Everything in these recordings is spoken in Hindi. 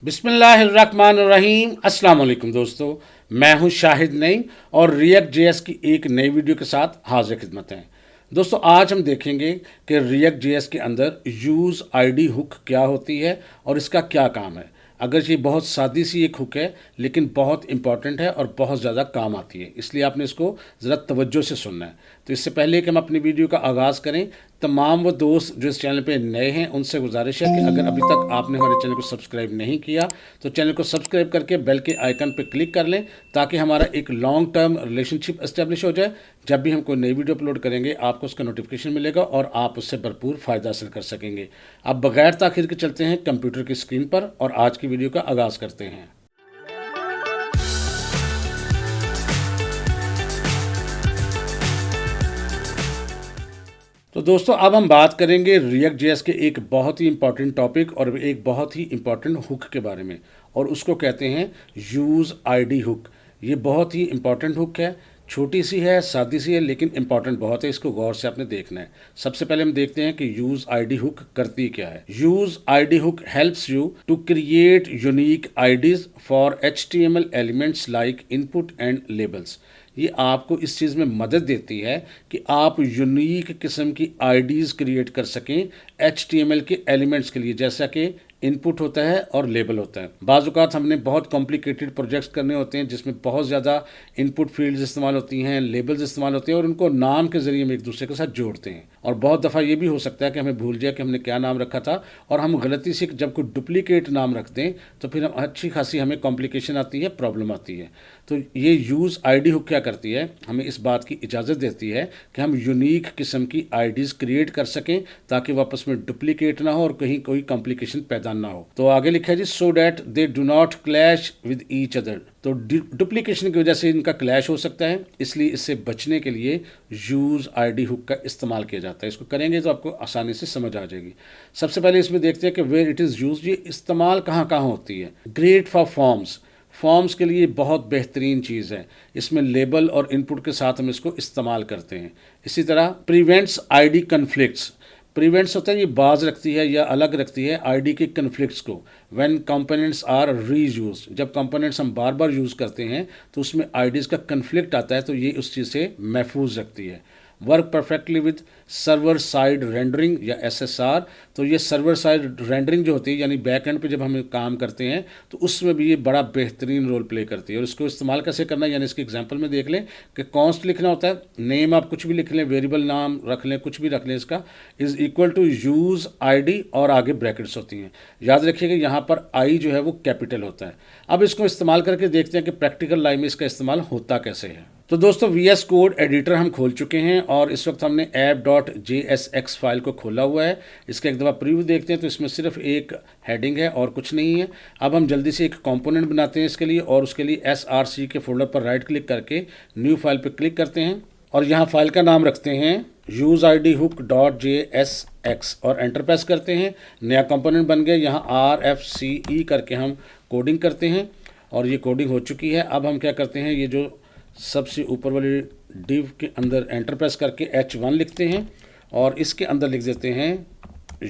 बिस्मिल्लाहिर्रहमानिर्रहीम। अस्सलाम वालेकुम दोस्तों, मैं हूं शाहिद नईम और रिएक्ट जेएस की एक नई वीडियो के साथ हाजिर खिदमत हैं। दोस्तों, आज हम देखेंगे कि रिएक्ट जेएस के अंदर यूज़ आईडी हुक क्या होती है और इसका क्या काम है। अगर ये बहुत सादी सी एक हुक है लेकिन बहुत इंपॉर्टेंट है और बहुत ज़्यादा काम आती है, इसलिए आपने इसको ज़रा तवज्जो से सुनना है। तो इससे पहले कि हम अपनी वीडियो का आगाज़ करें, तमाम वो दोस्त जो इस चैनल पे नए हैं उनसे गुजारिश है कि अगर अभी तक आपने हमारे चैनल को सब्सक्राइब नहीं किया तो चैनल को सब्सक्राइब करके बेल के आइकन पर क्लिक कर लें, ताकि हमारा एक लॉन्ग टर्म रिलेशनशिप इस्टेब्लिश हो जाए। जब भी हम कोई नई वीडियो अपलोड करेंगे आपको उसका नोटिफिकेशन मिलेगा और आप उससे भरपूर फ़ायदा हासिल कर सकेंगे। अब बगैर ताखिर के चलते हैं कंप्यूटर की स्क्रीन पर और आज की वीडियो का आगाज़ करते हैं। तो दोस्तों, अब हम बात करेंगे रिएक्ट जेएस के एक बहुत ही इंपॉर्टेंट टॉपिक और एक बहुत ही इंपॉर्टेंट हुक के बारे में, और उसको कहते हैं यूज़ आईडी हुक। ये बहुत ही इंपॉर्टेंट हुक है, छोटी सी है, सादी सी है, लेकिन इंपॉर्टेंट बहुत है। इसको गौर से आपने देखना है। सबसे पहले हम देखते हैं कि यूज़ आईडी हुक करती क्या है। Use ID hook helps you to create unique IDs for HTML elements like input and labels. ये आपको इस चीज़ में मदद देती है कि आप यूनिक किस्म की आईडीज़ क्रिएट कर सकें HTML के एलिमेंट्स के लिए, जैसा कि इनपुट होता है और लेबल होता है। बाज़ औक़ात हमने बहुत कॉम्प्लिकेटेड प्रोजेक्ट्स करने होते हैं जिसमें बहुत ज़्यादा इनपुट फील्ड्स इस्तेमाल होती हैं, लेबल्स इस्तेमाल होते हैं, और उनको नाम के ज़रिए हम एक दूसरे के साथ जोड़ते हैं। और बहुत दफ़ा ये भी हो सकता है कि हमें भूल जाए कि हमने क्या नाम रखा था, और हम गलती से जब कोई डुप्लीकेट नाम रख दें तो फिर हम अच्छी खासी हमें कॉम्प्लिकेशन आती है, प्रॉब्लम आती है। तो ये यूज़ आईडी हुक क्या करती है, हमें इस बात की इजाज़त देती है कि हम यूनिक किस्म की आईडीज़ क्रिएट कर सकें ताकि वो आपस में डुप्लीकेट ना हो और कहीं कोई कॉम्प्लिकेशन पैदा ना हो। तो आगे लिखा है जी, so that they do not clash with each other. तो डुप्लीकेशन की वजह से इनका क्लैश हो सकता है, इसलिए इससे बचने के लिए यूज़ आईडी हुक का इस्तेमाल किया जाता है। इसको करेंगे तो आपको आसानी से समझ आ जाएगी। सबसे पहले इसमें देखते हैं कि वेयर इट इज़ यूज, ये इस्तेमाल कहाँ कहाँ होती है। ग्रेट फॉर फॉर्म्स के लिए बहुत बेहतरीन चीज़ है। इसमें लेबल और इनपुट के साथ हम इसको इस्तेमाल करते हैं। इसी तरह प्रिवेंट्स आईडी कन्फ्लिक्ट्स। प्रिवेंट्स होता है, ये बाज रखती है या अलग रखती है आईडी के कन्फ्लिक्ट्स को। व्हेन कंपोनेंट्स आर रीयूज, जब कंपोनेंट्स हम बार बार यूज़ करते हैं तो उसमें आईडीज़ का कन्फ्लिक्ट आता है, तो ये उस चीज़ से महफूज रखती है। Work perfectly with server side rendering या SSR। तो ये सर्वर साइड रेंडरिंग जो होती है, यानी बैक एंड पे जब हम काम करते हैं तो उसमें भी ये बड़ा बेहतरीन रोल प्ले करती है। और इसको इस्तेमाल कैसे करना है, यानी इसके एग्जांपल में देख लें कि कॉन्स्ट लिखना होता है, नेम आप कुछ भी लिख लें, वेरिएबल नाम रख लें, कुछ भी रख लें, इसका is equal to use ID और आगे ब्रैकेट्स होती हैं। याद रखिएगा यहाँ पर आई जो है वो कैपिटल होता है। अब इसको इस्तेमाल करके देखते हैं कि प्रैक्टिकल लाइफ में इसका इस्तेमाल होता कैसे है। तो दोस्तों, VS कोड एडिटर हम खोल चुके हैं और इस वक्त हमने app.jsx फाइल को खोला हुआ है। इसका एक दफ़ा प्रीव्यू देखते हैं तो इसमें सिर्फ एक हेडिंग है और कुछ नहीं है। अब हम जल्दी से एक कंपोनेंट बनाते हैं इसके लिए, और उसके लिए SRC के फोल्डर पर राइट क्लिक करके न्यू फाइल पर क्लिक करते हैं और यहाँ फाइल का नाम रखते हैं useidhook.jsx और एंटर प्रेस करते हैं। नया कंपोनेंट बन गया। यहाँ RFCE करके हम कोडिंग करते हैं और ये कोडिंग हो चुकी है। अब हम क्या करते हैं, ये जो सबसे ऊपर वाली डिव के अंदर एंटर प्रेस करके H1 लिखते हैं और इसके अंदर लिख देते हैं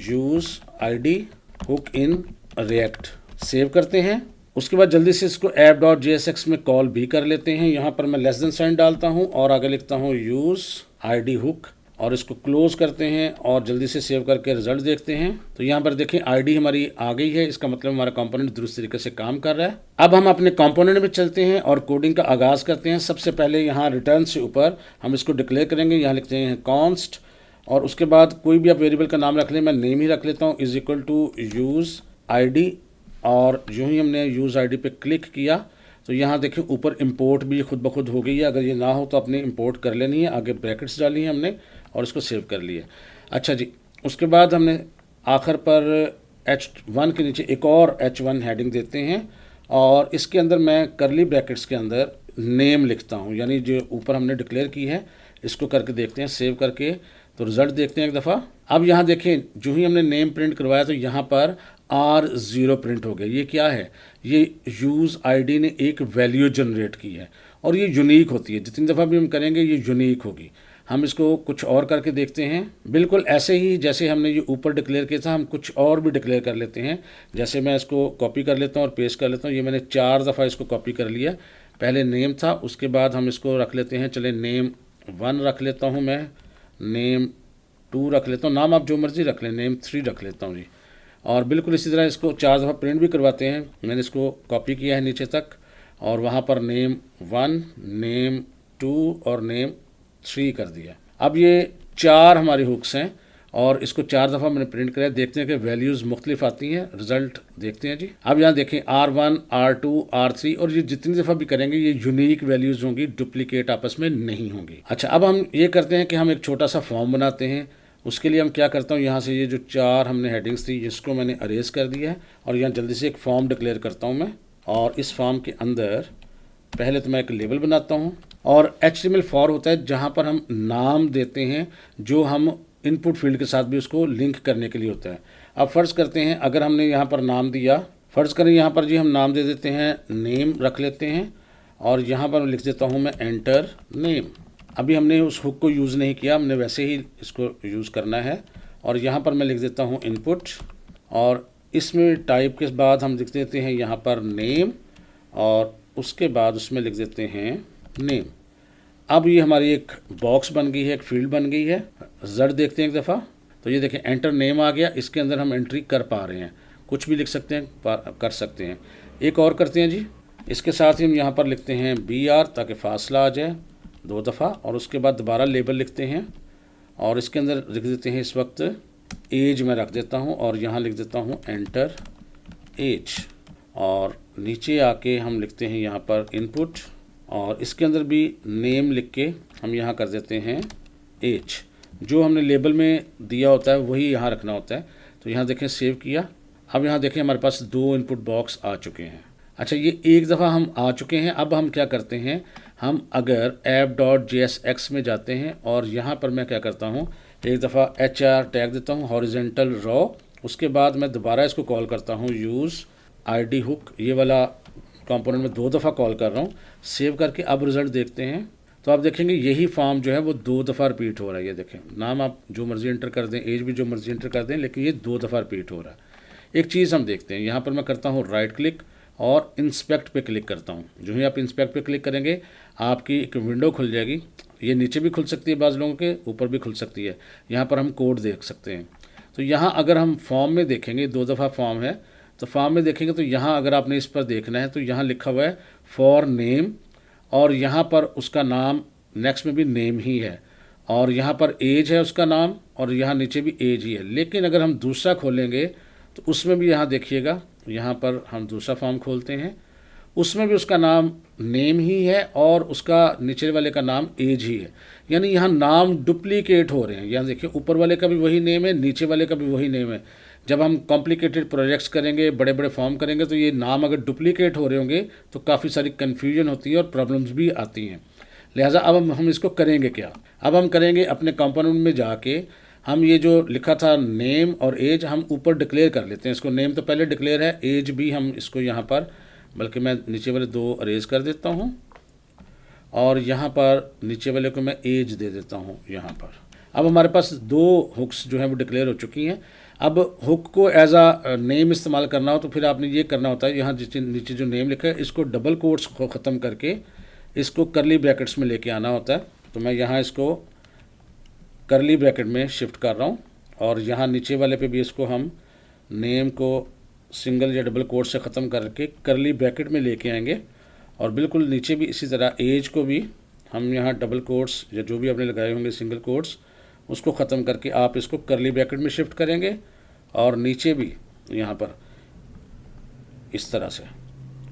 use ID hook in React. Save करते हैं। उसके बाद जल्दी से इसको app.jsx में कॉल भी कर लेते हैं। यहाँ पर मैं लेस देन साइन डालता हूँ और आगे लिखता हूँ यूज़ आईडी हुक और इसको क्लोज करते हैं और जल्दी से सेव करके रिजल्ट देखते हैं। तो यहाँ पर देखें आईडी हमारी आ गई है, इसका मतलब हमारा कंपोनेंट दुरुस्त तरीके से काम कर रहा है। अब हम अपने कंपोनेंट में चलते हैं और कोडिंग का आगाज़ करते हैं। सबसे पहले यहाँ रिटर्न से ऊपर हम इसको डिक्लेयर करेंगे। यहाँ लिखते हैं कॉन्स्ट और उसके बाद कोई भी आप वेरिएबल का नाम रख लें, मैं नेम ही रख लेता हूँ, is equal to use ID. और यूँ ही हमने यूज़ आईडी पे क्लिक किया तो यहाँ देखिए ऊपर इंपोर्ट भी खुद ब खुद हो गई है। अगर ये ना हो तो आपने इंपोर्ट कर लेनी है। आगे ब्रैकेट्स डाली हैं हमने और इसको सेव कर लिया। अच्छा जी, उसके बाद हमने आखिर पर H1 के नीचे एक और H1 हेडिंग देते हैं और इसके अंदर मैं करली ब्रैकेट्स के अंदर नेम लिखता हूँ, यानी जो ऊपर हमने डिक्लेयर की है। इसको करके देखते हैं, सेव करके तो रिज़ल्ट देखते हैं एक दफ़ा। अब यहाँ देखें, जो ही हमने नेम प्रिंट करवाया तो यहाँ पर R0 प्रिंट हो गया। ये क्या है, ये यूज़ आईडी ने एक वैल्यू जनरेट की है और ये यूनिक होती है। जितनी दफ़ा भी हम करेंगे ये यूनिक होगी। हम इसको कुछ और करके देखते हैं। बिल्कुल ऐसे ही जैसे हमने ये ऊपर डिक्लेयर किया था, हम कुछ और भी डिक्लेयर कर लेते हैं। जैसे मैं इसको कॉपी कर लेता हूँ और पेस्ट कर लेता हूँ। ये मैंने 4 दफ़ा इसको कॉपी कर लिया। पहले नेम था, उसके बाद हम इसको रख लेते हैं, चले नेम 1 रख लेता हूँ मैं, नेम 2 रख लेता हूँ, नाम आप जो मर्ज़ी रख लें, नेम 3 रख लेता हूँ जी। और बिल्कुल इसी तरह इसको 4 दफ़ा प्रिंट भी करवाते हैं। मैंने इसको कॉपी किया है नीचे तक, और वहाँ पर नेम 1, नेम 2 और नेम 3 कर दिया। अब ये 4 हमारी हुक्स हैं और इसको 4 दफ़ा मैंने प्रिंट कराया। देखते हैं कि वैल्यूज़ मुख्तलिफ आती हैं। रिज़ल्ट देखते हैं जी। अब यहाँ देखें R1, R2, R3, और ये जितनी दफ़ा भी करेंगे ये यूनिक वैल्यूज़ होंगी, डुप्लीकेट आपस में नहीं होंगी। अच्छा, अब हम ये करते हैं कि हम एक छोटा सा फॉर्म बनाते हैं। उसके लिए हम क्या करता हूँ, यहाँ से ये जो 4 हमने हेडिंग्स थी इसको मैंने अरेज कर दिया है, और यहाँ जल्दी से एक फॉर्म डिक्लेयर करता हूँ मैं। और इस फॉर्म के अंदर पहले तो मैं एक लेबल बनाता हूँ, और HTML फॉर होता है जहाँ पर हम नाम देते हैं जो हम इनपुट फील्ड के साथ भी उसको लिंक करने के लिए होता है। अब फ़र्ज़ करते हैं अगर हमने यहाँ पर नाम दिया, फ़र्ज़ करें यहाँ पर जी हम नाम दे देते हैं, नेम रख लेते हैं, और यहाँ पर लिख देता हूँ मैं एंटर नेम। अभी हमने उस हुक को यूज़ नहीं किया, हमने वैसे ही इसको यूज़ करना है। और यहाँ पर मैं लिख देता हूँ इनपुट, और इसमें टाइप के बाद हम लिख देते हैं यहाँ पर नेम, और उसके बाद उसमें लिख देते हैं नेम। अब ये हमारी एक बॉक्स बन गई है, एक फील्ड बन गई है। रिजल्ट देखते हैं एक दफ़ा, तो ये देखें एंटर नेम आ गया। इसके अंदर हम एंट्री कर पा रहे हैं, कुछ भी लिख सकते हैं, कर सकते हैं। एक और करते हैं जी, इसके साथ ही हम यहाँ पर लिखते हैं BR ताकि फासला आ जाए 2 दफ़ा, और उसके बाद दोबारा लेबल लिखते हैं, और इसके अंदर लिख देते हैं इस वक्त एज मैं रख देता हूँ, और यहाँ लिख देता हूँ एंटर एज। और नीचे आके हम लिखते हैं यहाँ पर इनपुट, और इसके अंदर भी नेम लिख के हम यहाँ कर देते हैं एज। जो हमने लेबल में दिया होता है वही यहाँ रखना होता है। तो यहाँ देखें सेव किया। अब यहाँ देखें हमारे पास 2 इनपुट बॉक्स आ चुके हैं। अच्छा, ये एक दफ़ा हम आ चुके हैं। अब हम क्या करते हैं, हम अगर app.jsx में जाते हैं, और यहाँ पर मैं क्या करता हूँ, एक दफ़ा HR टैग देता हूँ, हॉरिजेंटल रॉ। उसके बाद मैं दोबारा इसको कॉल करता हूँ यूज़ ID हुक। ये वाला कंपोनेंट में 2 दफ़ा कॉल कर रहा हूँ। सेव करके अब रिज़ल्ट देखते हैं, तो आप देखेंगे यही फॉर्म जो है वो 2 दफ़ा रिपीट हो रहा है। ये देखें, नाम आप जो मर्ज़ी एंटर कर दें, एज भी जो मर्ज़ी एंटर कर दें, लेकिन ये 2 दफ़ा रिपीट हो रहा है। एक चीज़ हम देखते हैं, यहाँ पर मैं करता हूँ राइट क्लिक और इंस्पेक्ट पे क्लिक करता हूँ। जो ही आप इंस्पेक्ट पे क्लिक करेंगे आपकी एक विंडो खुल जाएगी। ये नीचे भी खुल सकती है, बाज़ लोगों के ऊपर भी खुल सकती है। यहाँ पर हम कोड देख सकते हैं। तो यहाँ अगर हम फॉर्म में देखेंगे, 2 दफ़ा फॉर्म है, तो फॉर्म में देखेंगे तो यहाँ अगर आपने इस पर देखना है तो यहाँ लिखा हुआ है फॉर नेम, और यहाँ पर उसका नाम नेक्स्ट में भी नेम ही है, और यहाँ पर एज है उसका नाम, और यहाँ नीचे भी एज ही है। लेकिन अगर हम दूसरा खोलेंगे तो उसमें भी यहाँ देखिएगा, यहाँ पर हम दूसरा फॉर्म खोलते हैं, उसमें भी उसका नाम नेम ही है और उसका नीचे वाले का नाम एज ही है। यानी यहाँ नाम डुप्लीकेट हो रहे हैं। यहाँ देखिए ऊपर वाले का भी वही नेम है, नीचे वाले का भी वही नेम है। जब हम कॉम्प्लिकेटेड प्रोजेक्ट्स करेंगे, बड़े बड़े फॉर्म करेंगे, तो ये नाम अगर डुप्लीकेट हो रहे होंगे तो काफ़ी सारी कन्फ्यूजन होती है और प्रॉब्लम्स भी आती हैं। लिहाजा अब हम इसको करेंगे क्या, अब हम करेंगे अपने कंपोनेंट में जाके हम ये जो लिखा था नेम और एज हम ऊपर डिक्लेयर कर लेते हैं। इसको नेम तो पहले डिक्लेयर है, एज भी हम इसको यहाँ पर, बल्कि मैं नीचे वाले 2 अरेज कर देता हूँ, और यहाँ पर नीचे वाले को मैं एज दे देता हूँ यहाँ पर। अब हमारे पास 2 हुक्स जो हैं वो डिक्लेयर हो चुकी हैं। अब हुक को एज आ नेम इस्तेमाल करना हो तो फिर आपने ये करना होता है, यहाँ नीचे जो नेम लिखा है इसको डबल कोट्स को ख़त्म करके इसको करली ब्रैकेट्स में लेके आना होता है। तो मैं यहाँ इसको करली ब्रैकेट में शिफ्ट कर रहा हूँ, और यहाँ नीचे वाले पे भी इसको हम नेम को सिंगल या डबल कोट से ख़त्म करके करली ब्रैकेट में लेके आएंगे, और बिल्कुल नीचे भी इसी तरह एज को भी हम यहाँ डबल कोट्स या जो भी आपने लगाए होंगे सिंगल कोट्स उसको ख़त्म करके आप इसको करली ब्रैकेट में शिफ्ट करेंगे, और नीचे भी यहाँ पर इस तरह से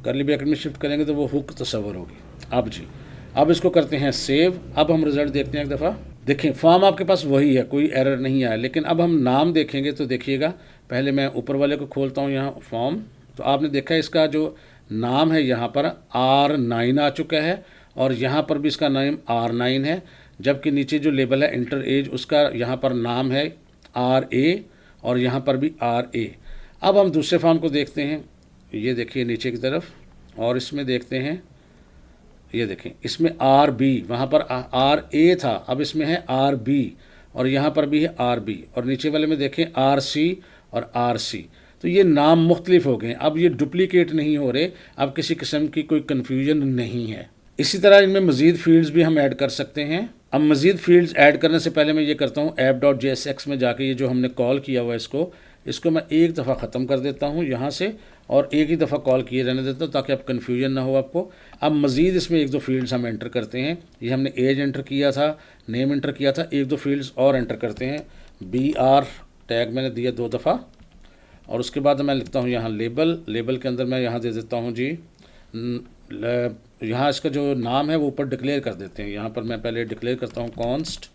करली ब्रैकेट में शिफ्ट करेंगे तो वो हुक तस्वर होगी। अब जी, अब इसको करते हैं सेव। अब हम रिज़ल्ट देखते हैं एक दफ़ा। देखें फॉर्म आपके पास वही है, कोई एरर नहीं आया, लेकिन अब हम नाम देखेंगे तो देखिएगा, पहले मैं ऊपर वाले को खोलता हूँ यहाँ फॉर्म, तो आपने देखा इसका जो नाम है यहाँ पर R9 आ चुका है, और यहाँ पर भी इसका नाम R9 है, जबकि नीचे जो लेबल है इंटर एज उसका यहाँ पर नाम है RA, और यहाँ पर भी RA। अब हम दूसरे फॉर्म को देखते हैं, ये देखिए नीचे की तरफ, और इसमें देखते हैं ये देखें इसमें आर बी, वहाँ पर आर ए था, अब इसमें है आर बी, और यहाँ पर भी है आर बी, और नीचे वाले में देखें आर सी और आर सी। तो ये नाम मुख्तलिफ हो गए, अब ये डुप्लीकेट नहीं हो रहे, अब किसी किस्म की कोई कन्फ्यूजन नहीं है। इसी तरह इनमें मज़ीद फील्ड्स भी हम ऐड कर सकते हैं। अब मज़ीद फील्ड्स ऐड करने से पहले मैं ये करता हूँ app.jsx में जाके ये जो हमने कॉल किया हुआ है इसको मैं एक दफ़ा ख़त्म कर देता हूँ यहाँ से, और एक ही दफ़ा कॉल किए रहने देता हूँ ताकि अब कन्फ्यूजन ना हो आपको। अब मज़ीद इसमें एक दो फील्ड्स हम एंटर करते हैं। ये हमने एज एंटर किया था, नेम एंटर किया था, एक दो फील्ड्स और एंटर करते हैं। BR टैग मैंने दिया 2 दफ़ा, और उसके बाद मैं लिखता हूँ यहाँ लेबल के अंदर मैं यहाँ दे देता हूँ जी, यहाँ इसका जो नाम है वो ऊपर डिक्लेयर कर देते हैं। यहाँ पर मैं पहले डिक्लेयर करता हूँ कॉन्स्ट,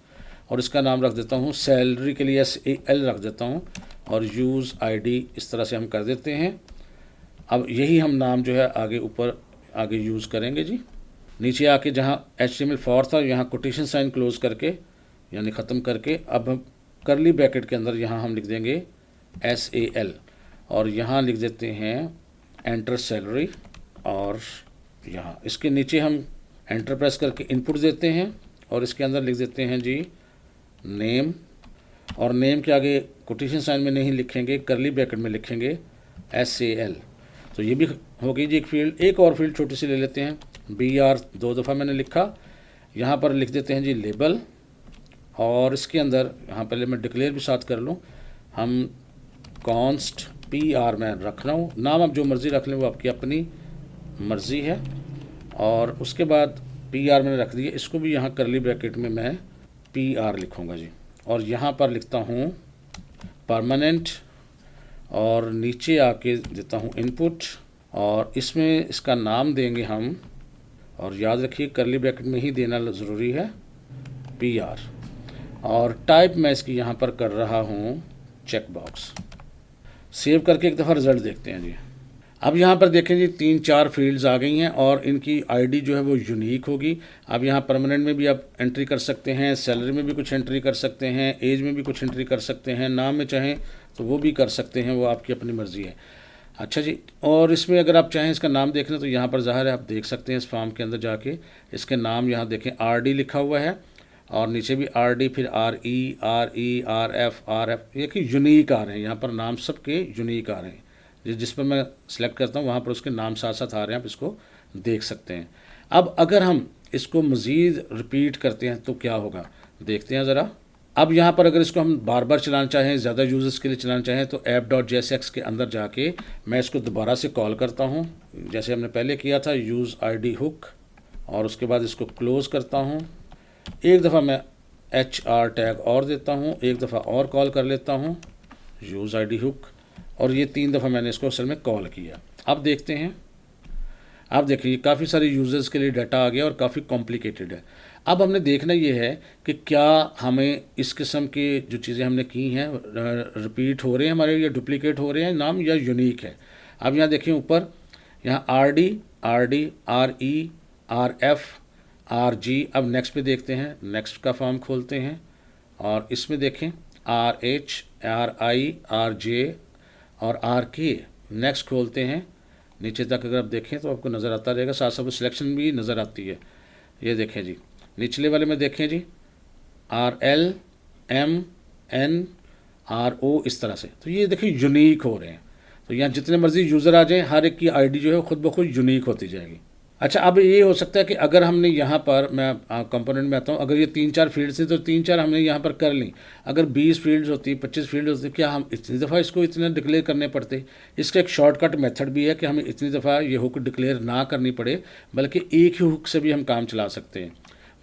और इसका नाम रख देता हूँ सैलरी के लिए SAL रख देता हूँ, और यूज़ ID इस तरह से हम कर देते हैं। अब यही हम नाम जो है आगे यूज़ करेंगे जी। नीचे आके जहाँ HTML4 था यहाँ कोटेशन साइन क्लोज करके यानी ख़त्म करके, अब हम करली ब्रैकेट के अंदर यहाँ हम लिख देंगे SAL, और यहाँ लिख देते हैं एंटर सैलरी, और यहाँ इसके नीचे हम एंटर प्रेस करके इनपुट देते हैं, और इसके अंदर लिख देते हैं जी नेम, और नेम के आगे कोटेशन साइन में नहीं लिखेंगे, करली ब्रैकेट में लिखेंगे SAL। तो ये भी हो गई जी एक फील्ड। एक और फील्ड छोटी सी ले लेते हैं, BR 2 दफ़ा मैंने लिखा, यहाँ पर लिख देते हैं जी लेबल, और इसके अंदर यहाँ पहले मैं डिक्लेयर भी साथ कर लूँ, हम कॉन्स्ट PR मैं रख रहा हूँ, नाम आप जो मर्ज़ी रख लें वो आपकी अपनी मर्ज़ी है। और उसके बाद PR मैंने रख दिया, इसको भी यहाँ करली ब्रैकेट में मैं PR लिखूँगा जी, और यहाँ पर लिखता हूँ परमानेंट, और नीचे आके देता हूँ इनपुट, और इसमें इसका नाम देंगे हम, और याद रखिए करली ब्रैकेट में ही देना ज़रूरी है PR, और टाइप मैं इसकी यहाँ पर कर रहा हूँ चेक बॉक्स। सेव करके एक दफ़ा रिज़ल्ट देखते हैं जी। अब यहाँ पर देखें जी 3-4 फील्ड्स आ गई हैं, और इनकी ID जो है वो यूनिक होगी। अब यहाँ परमानेंट में भी आप एंट्री कर सकते हैं, सैलरी में भी कुछ एंट्री कर सकते हैं, एज में भी कुछ एंट्री कर सकते हैं, नाम में चाहें तो वो भी कर सकते हैं, वो आपकी अपनी मर्ज़ी है। अच्छा जी, और इसमें अगर आप चाहें इसका नाम देखना तो यहाँ पर ज़ाहिर है आप देख सकते हैं इस फॉर्म के अंदर जाके, इसके नाम यहाँ देखें RD लिखा हुआ है, और नीचे भी RD, फिर RE, RE, RF, ये कि यूनिक आ रहे हैं, यहाँ पर नाम सबके यूनिक आ रहे हैं। जिस पर मैं सिलेक्ट करता हूँ वहाँ पर उसके नाम साथ साथ आ रहे हैं, आप इसको देख सकते हैं। अब अगर हम इसको मज़ीद रिपीट करते हैं तो क्या होगा, देखते हैं ज़रा। अब यहाँ पर अगर इसको हम बार बार चलाना चाहें, ज़्यादा यूज़र्स के लिए चलाना चाहें, तो app.jsx के अंदर जाके मैं इसको दोबारा से कॉल करता हूँ, जैसे हमने पहले किया था यूज़ ID हुक, और उसके बाद इसको क्लोज़ करता हूँ। एक दफ़ा मैं HR टैग और देता हूँ, एक दफ़ा और कॉल कर लेता हूँ यूज़ ID हुक, और ये 3 दफ़ा मैंने इसको असल में कॉल किया। अब देखते हैं, आप देखिए काफ़ी सारे यूज़र्स के लिए डाटा आ गया और काफ़ी कॉम्प्लिकेटेड है। अब हमने देखना ये है कि क्या हमें इस किस्म की जो चीज़ें हमने की हैं रिपीट हो रहे हैं हमारे, या डुप्लीकेट हो रहे हैं नाम, या यूनिक है। अब यहाँ देखिए ऊपर यहाँ RD, RE, RF, RG। अब नेक्स्ट पे देखते हैं, नेक्स्ट का फॉर्म खोलते हैं, और इसमें देखें RH, RI, RJ और RK। नेक्स्ट खोलते हैं, नीचे तक अगर आप देखें तो आपको नज़र आता रहेगा, साथ साथ सिलेक्शन भी नज़र आती है। ये देखें जी, निचले वाले में देखें जी RL, M, N, RO, इस तरह से। तो ये देखिए यूनिक हो रहे हैं। तो यहाँ जितने मर्जी यूज़र आ जाएं, हर एक की ID जो है खुद ब खुद यूनिक होती जाएगी। अच्छा, अब ये हो सकता है कि अगर हमने यहाँ पर, मैं कंपोनेंट में आता हूँ, अगर ये 3-4 फील्ड्स थी तो 3-4 हमने यहाँ पर कर ली। अगर 20 फील्ड्स होती, 25 फील्ड होती, क्या हम इतनी दफ़ा इसको इतने डिक्लेयर करने पड़ते? इसका एक शॉर्टकट मेथड भी है कि हमें इतनी दफ़ा ये हुक डिक्लेयर ना करनी पड़े, बल्कि एक ही हुक से भी हम काम चला सकते हैं।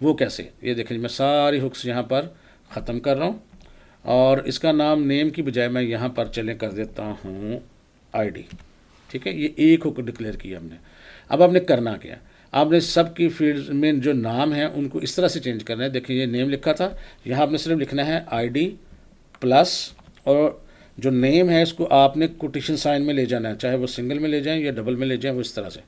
वो कैसे, ये देखें मैं सारी हुक्स यहाँ पर ख़त्म कर रहा हूँ, और इसका नाम नेम की बजाय मैं यहाँ पर चलें कर देता हूँ ID। ठीक है, ये एक हुक डिक्लेयर किया हमने। अब आपने करना क्या, आपने सब की फील्ड में जो नाम है उनको इस तरह से चेंज करना है। देखिए ये नेम लिखा था, यहाँ आपने सिर्फ लिखना है ID प्लस, और जो नेम है इसको आपने कोटेशन साइन में ले जाना है, चाहे वो सिंगल में ले जाएं या डबल में ले जाएं, वो इस तरह से।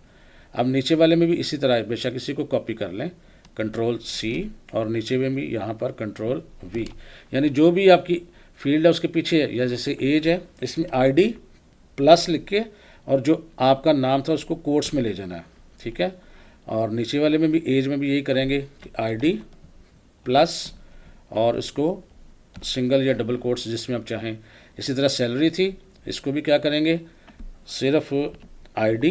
अब नीचे वाले में भी इसी तरह, बेशक इसी को कॉपी कर लें, Ctrl+C, और नीचे में भी यहाँ पर Ctrl+V, यानी जो भी आपकी फील्ड है उसके पीछे, या जैसे एज है इसमें ID प्लस लिख के, और जो आपका नाम था उसको कोट्स में ले जाना है। ठीक है, और नीचे वाले में भी एज में भी यही करेंगे कि आईडी प्लस और इसको सिंगल या डबल कोट्स जिसमें आप चाहें। इसी तरह सैलरी थी, इसको भी क्या करेंगे, सिर्फ आईडी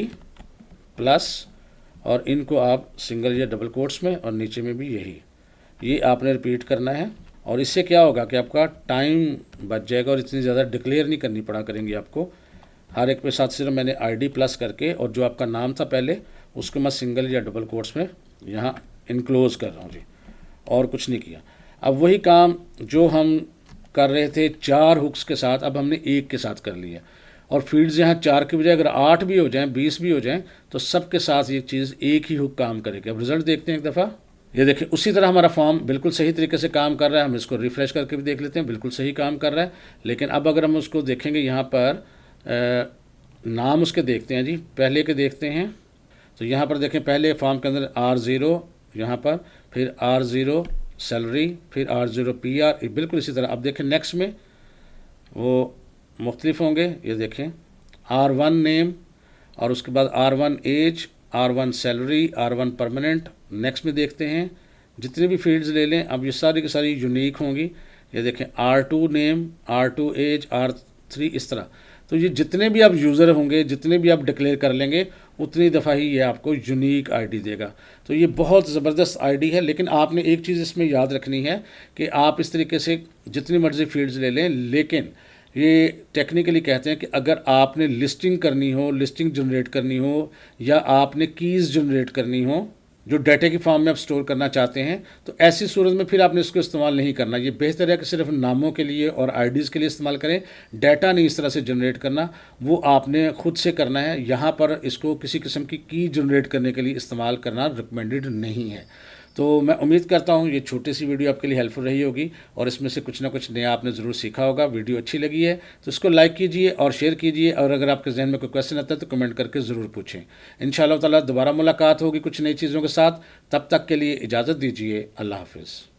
प्लस और इनको आप सिंगल या डबल कोट्स में और नीचे में भी यही, ये आपने रिपीट करना है। और इससे क्या होगा कि आपका टाइम बच जाएगा और इतनी ज़्यादा डिक्लेयर नहीं करनी पड़ा करेंगी आपको। हर एक पे साथ सिर्फ मैंने आईडी प्लस करके और जो आपका नाम था पहले उसको मैं सिंगल या डबल कोट्स में यहाँ इनक्लोज कर रहा हूँ जी, और कुछ नहीं किया। अब वही काम जो हम कर रहे थे 4 हुक्स के साथ, अब हमने एक के साथ कर लिया। और फील्ड्स यहाँ 4 की बजाय अगर 8 भी हो जाएं, 20 भी हो जाएं, तो सब के साथ ये चीज़ एक ही हुक काम करेगी। अब रिजल्ट देखते हैं एक दफ़ा। ये देखिए उसी तरह हमारा फॉर्म बिल्कुल सही तरीके से काम कर रहा है। हम इसको रिफ़्रेश करके भी देख लेते हैं, बिल्कुल सही काम कर रहा है। लेकिन अब अगर हम उसको देखेंगे यहाँ पर नाम उसके देखते हैं जी, पहले के देखते हैं, तो यहाँ पर देखें पहले फॉर्म के अंदर R0 यहाँ पर, फिर R0 सैलरी, फिर R0 PR, बिल्कुल इसी तरह। अब देखें नेक्स्ट में वो मुख्तलिफ होंगे। ये देखें R1 नेम और उसके बाद R1 as, R1 salary, R1 permanent. Next में देखते हैं जितने भी फील्ड्स ले लें, अब ये सारी की सारी यूनिक होंगी। ये देखें R2 name, R2 as, R3 इस तरह। तो ये जितने भी आप यूज़र होंगे, जितने भी आप डिक्लेयर कर लेंगे, उतनी दफ़ा ही ये आपको यूनिक आईडी देगा। तो ये बहुत ज़बरदस्त आईडी है। लेकिन आपने एक चीज़ इसमें याद रखनी है कि आप इस तरीके से जितनी मर्ज़ी फील्ड्स ले लें, लेकिन ये टेक्निकली कहते हैं कि अगर आपने लिस्टिंग करनी हो, लिस्टिंग जनरेट करनी हो, या आपने कीज़ जनरेट करनी हो जो डाटा की फॉर्म में आप स्टोर करना चाहते हैं, तो ऐसी सूरत में फिर आपने इसको इस्तेमाल नहीं करना। ये बेहतर है कि सिर्फ नामों के लिए और आईडीज़ के लिए इस्तेमाल करें। डाटा नहीं इस तरह से जनरेट करना, वो आपने खुद से करना है। यहाँ पर इसको किसी किस्म की जनरेट करने के लिए इस्तेमाल करना रिकमेंडेड नहीं है। तो मैं उम्मीद करता हूँ ये छोटी सी वीडियो आपके लिए हेल्पफुल रही होगी और इसमें से कुछ ना कुछ नया आपने ज़रूर सीखा होगा। वीडियो अच्छी लगी है तो इसको लाइक कीजिए और शेयर कीजिए, और अगर आपके जहन में कोई क्वेश्चन आता है तो कमेंट करके ज़रूर पूछें। इंशाअल्लाह ताला दोबारा मुलाकात होगी कुछ नई चीज़ों के साथ। तब तक के लिए इजाज़त दीजिए। अल्लाह हाफ़िज़।